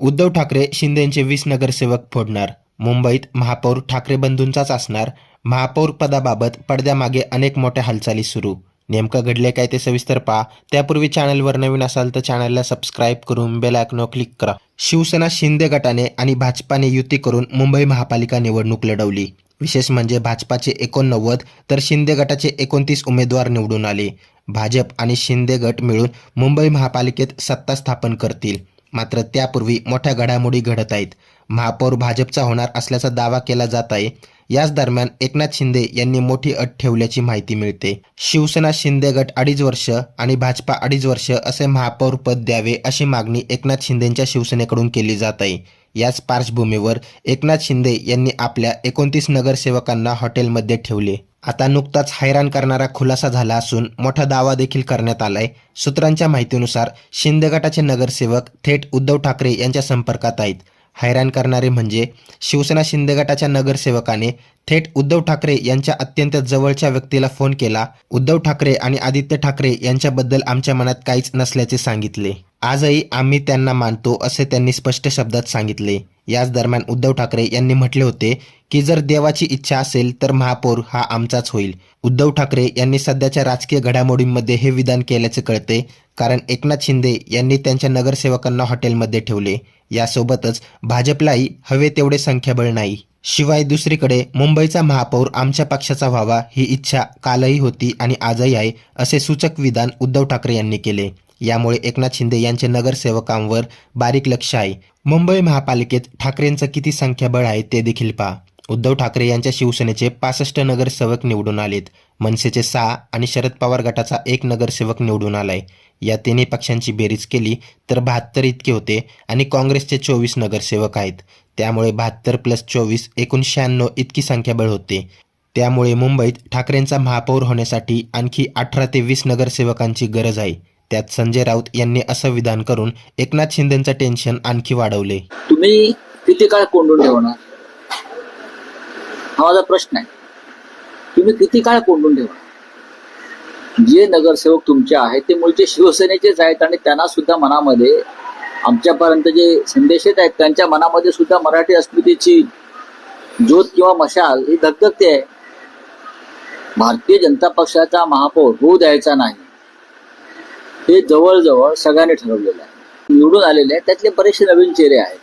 उद्धव ठाकरे शिंदेंचे 20 नगरसेवक फोडणार. मुंबईत महापौर ठाकरे बंधूंचाच असणार. महापौर पदाबाबत पडद्यामागे अनेक मोठ्या हालचाली सुरू. नेमकं घडले काय ते सविस्तर पहा. त्यापूर्वी चॅनलवर नवीन असाल तर चॅनलला सबस्क्राईब करून बेल आयकॉनवर क्लिक करा. शिवसेना शिंदे गटाने आणि भाजपाने युती करून मुंबई महापालिका निवडणूक लढवली. विशेष म्हणजे भाजपाचे 89 तर शिंदे गटाचे 29 उमेदवार निवडून आले. भाजप आणि शिंदे गट मिळून मुंबई महापालिकेत सत्ता स्थापन करतील. मात्र त्यापूर्वी मोठ्या घडामोडी घडत आहेत. महापौर भाजपचा होणार असल्याचा दावा केला जात आहे. याच दरम्यान एकनाथ शिंदे यांनी मोठी अट ठेवल्याची माहिती मिळते. शिवसेना शिंदे गट 2.5 वर्ष आणि भाजपा 2.5 वर्ष असे महापौर पद द्यावे अशी मागणी एकनाथ शिंदेंच्या शिवसेनेकडून केली जात आहे. याच पार्श्वभूमीवर एकनाथ शिंदे यांनी आपल्या 29 नगरसेवकांना हॉटेलमध्ये ठेवले. आता नुकताच हैराण करणारा खुलासा झाला असून मोठा दावा देखील करण्यात आलाय. सूत्रांच्या माहितीनुसार शिंदे गटाचे नगरसेवक थेट उद्धव ठाकरे यांच्या संपर्कात आहेत. हैराण करणारे म्हणजे शिवसेना शिंदे गटाच्या नगरसेवकाने थेट उद्धव ठाकरे यांच्या अत्यंत जवळच्या व्यक्तीला फोन केला. उद्धव ठाकरे आणि आदित्य ठाकरे यांच्याबद्दल आमच्या मनात काहीच नसल्याचे सांगितले. आजही आम्ही त्यांना मानतो असे त्यांनी स्पष्ट शब्दात सांगितले. याच दरम्यान उद्धव ठाकरे यांनी म्हटले होते की जर देवाची इच्छा असेल तर महापौर हा आमचाच होईल. उद्धव ठाकरे यांनी सध्याच्या राजकीय घडामोडींमध्ये हे विधान केल्याचे कळते, कारण एकनाथ शिंदे यांनी त्यांच्या नगरसेवकांना हॉटेलमध्ये ठेवले. यासोबतच भाजपलाही हवे तेवढे संख्याबळ नाही. शिवाय दुसरीकडे मुंबईचा महापौर आमच्या पक्षाचा व्हावा ही इच्छा कालही होती आणि आजही आहे असे सूचक विधान उद्धव ठाकरे यांनी केले. यामुळे एकनाथ शिंदे यांचे नगरसेवकांवर बारीक लक्ष आहे. मुंबई महापालिकेत ठाकरेंचं किती संख्याबळ आहे ते देखील पहा. उद्धव ठाकरे यांच्या शिवसेनेचे 65 नगरसेवक निवडून आलेत. मनसेचे 6 आणि शरद पवार गटाचा 1 नगरसेवक निवडून आलाय. या तिन्ही पक्षांची बेरीज केली तर 72 इतके होते आणि काँग्रेसचे 24 नगरसेवक आहेत. त्यामुळे 72 + 24 एकूण 96 इतकी संख्याबळ होते. त्यामुळे मुंबईत ठाकरेंचा महापौर होण्यासाठी आणखी 18 ते 20 नगरसेवकांची गरज आहे. त्यात संजय राऊत यांनी असं विधान करून एकनाथ शिंदेंचं टेन्शन आणखी वाढवले. तुम्ही किती काळ कोंडून ठेवणार हा माझा प्रश्न आहे. तुम्ही किती काळ कोंडून ठेवणार? जे नगरसेवक तुमचे आहेत ते मूळचे शिवसेनेचेच आहेत आणि त्यांना सुद्धा मनामध्ये आमच्यापर्यंत जे संदेश येत आहेत त्यांच्या मनामध्ये सुद्धा मराठी अस्मितेची ज्योत किंवा मशाल ही धगधगते आहे. भारतीय जनता पक्षाचा महापौर होऊ द्यायचा नाही हे जवळजवळ सगळ्यांनी ठरवलेलं आहे. निवडून आलेले आहेत त्यातले बरेचसे नवीन चेहरे आहेत.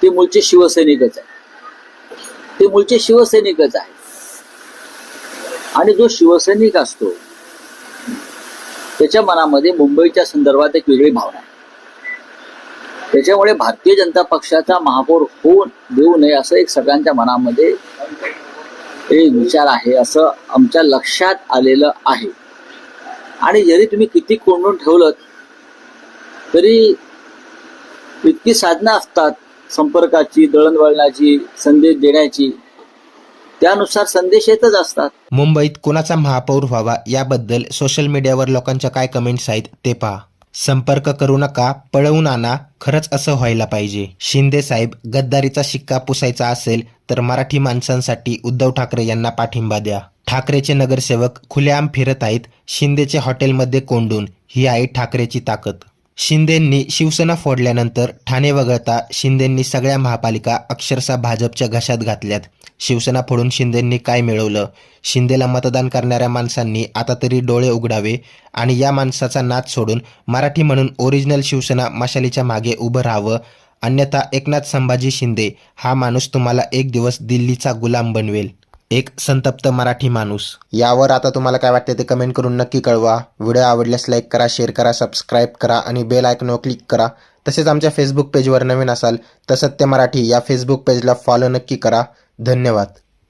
ते मूळचे शिवसैनिकच आहेत. ते मूळचे शिवसैनिकच आहेत. आणि जो शिवसैनिक असतो त्याच्या मनामध्ये मुंबईच्या संदर्भात एक वेगळी भावना आहे. त्याच्यामुळे भारतीय जनता पक्षाचा महापौर होऊन देऊ नये असं एक सगळ्यांच्या मनामध्ये एक विचार आहे असं आमच्या लक्षात आलेलं आहे. आणि जरी तुम्ही किती कोंडून ठेवलं तरी इतकी साधनं असतात संपर्काची, दळणवळणाची, संदेश देण्याची, त्यानुसार संदेश येतच असतात. मुंबईत कोणाचा महापौर व्हावा याबद्दल सोशल मीडियावर लोकांच्या काय कमेंट्स आहेत ते पहा. संपर्क करू नका, पळवून आणा, खरंच असं व्हायला पाहिजे. शिंदे साहेब, गद्दारीचा शिक्का पुसायचा असेल तर मराठी माणसांसाठी उद्धव ठाकरे यांना पाठिंबा द्या. ठाकरेचे नगरसेवक खुलेआम फिरत आहेत शिंदेचे हॉटेलमध्ये कोंडून. ही आहे ठाकरेची ताकद. शिंदेंनी शिवसेना फोडल्यानंतर ठाणे वगळता शिंदेंनी सगळ्या महापालिका अक्षरशः भाजपच्या घशात घातल्यात. शिवसेना फोडून शिंदेंनी काय मिळवलं? शिंदेला मतदान करणाऱ्या माणसांनी आता तरी डोळे उघडावे आणि या माणसाचा नाद सोडून मराठी म्हणून ओरिजिनल शिवसेना मशालीच्या मागे उभं राहावं. अन्यथा एकनाथ संभाजी शिंदे हा माणूस तुम्हाला एक दिवस दिल्लीचा गुलाम बनवेल. एक संतप्त मराठी माणूस. यावर आता तुम्हाला काय वाटते ते कमेंट करून नक्की कळवा. व्हिडिओ आवडल्यास लाईक करा, शेअर करा, सबस्क्राईब करा आणि बेल आयकॉनवर क्लिक करा. तसेच आमच्या फेसबुक पेजवर नवीन असाल तर सत्य मराठी या फेसबुक पेजला फॉलो नक्की करा. धन्यवाद.